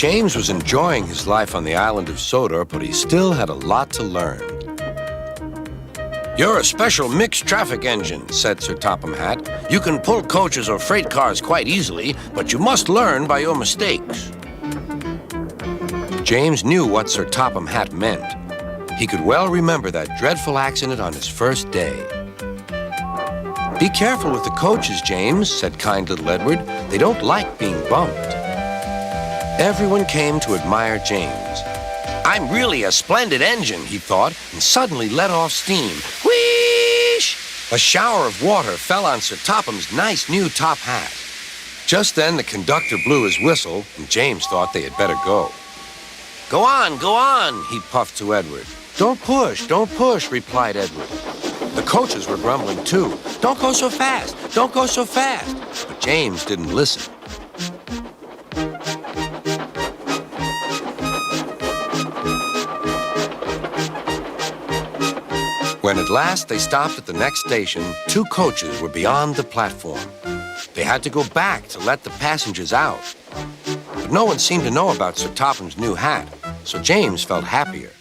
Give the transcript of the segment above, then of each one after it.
James was enjoying his life on the island of Sodor, but he still had a lot to learn. "You're a special mixed traffic engine," said Sir Topham Hatt. "You can pull coaches or freight cars quite easily, but you must learn by your mistakes." James knew what Sir Topham Hatt meant. He could well remember that dreadful accident on his first day. "Be careful with the coaches, James," said kind little Edward. "They don't like being bumped." Everyone came to admire James. "I'm really a splendid engine," he thought, and suddenly let off steam. Whoosh! A shower of water fell on Sir Topham's nice new top hat. Just then the conductor blew his whistle, and James thought they had better go. Go on," he puffed to Edward. Don't push," replied Edward. The coaches were grumbling too. Don't go so fast. But James didn't listen. When at last they stopped at the next station, 2 coaches were beyond the platform. They had to go back to let the passengers out. But no one seemed to know about Sir Topham's new hat, so James felt happier.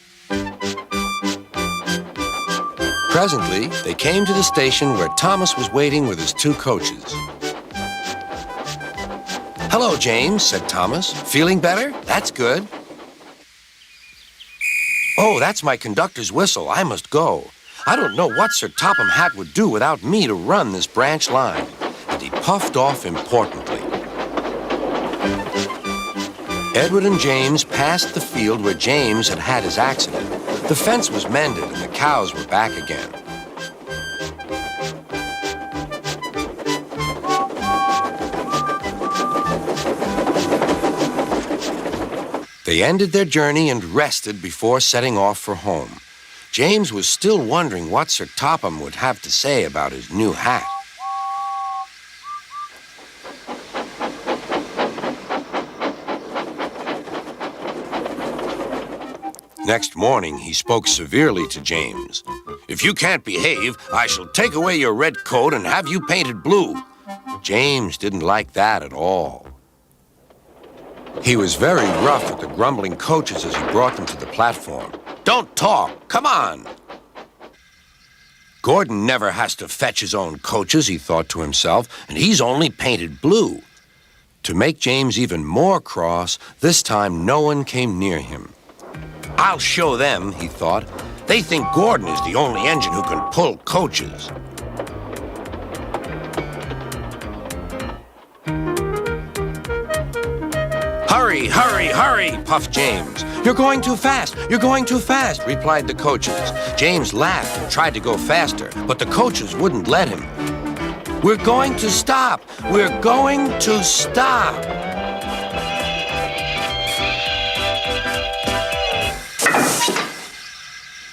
Presently, they came to the station where Thomas was waiting with his 2 coaches. "Hello, James," said Thomas. "Feeling better? That's good." "Oh, that's my conductor's whistle. I must go. I don't know what Sir Topham Hatt would do without me to run this branch line." And he puffed off importantly. Edward and James passed the field where James had had his accident. The fence was mended and the cows were back again. They ended their journey and rested before setting off for home. James was still wondering what Sir Topham would have to say about his new hat. Next morning, he spoke severely to James. "If you can't behave, I shall take away your red coat and have you painted blue." James didn't like that at all. He was very rough with the grumbling coaches as he brought them to the platform. "Don't talk, come on." "Gordon never has to fetch his own coaches," he thought to himself, "and he's only painted blue." To make James even more cross, this time no one came near him. "I'll show them," he thought. "They think Gordon is the only engine who can pull coaches." Hurry, puffed James. You're going too fast, replied the coaches. James laughed and tried to go faster, but the coaches wouldn't let him. We're going to stop.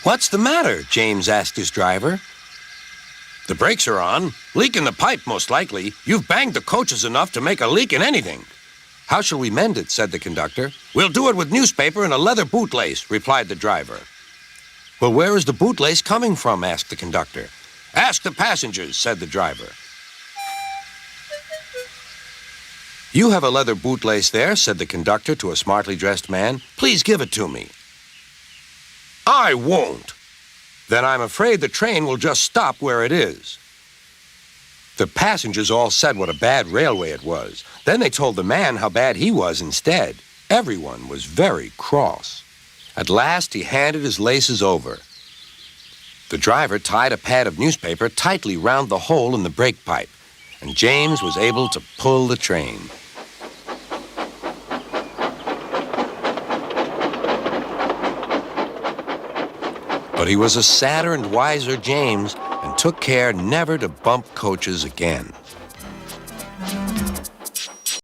What's the matter? James asked his driver. The brakes are on. Leak in the pipe, most likely. You've banged the coaches enough to make a leak in anything. How shall we mend it? Said the conductor. We'll do it with newspaper and a leather bootlace, replied the driver. Well, where is the bootlace coming from? Asked the conductor. Ask the passengers, said the driver. You have a leather bootlace there, said the conductor to a smartly dressed man. Please give it to me. I won't. Then I'm afraid the train will just stop where it is. The passengers all said what a bad railway it was. Then they told the man how bad he was instead. Everyone was very cross. At last, he handed his laces over. The driver tied a pad of newspaper tightly round the hole in the brake pipe, and James was able to pull the train. But he was a sadder and wiser James and took care never to bump coaches again.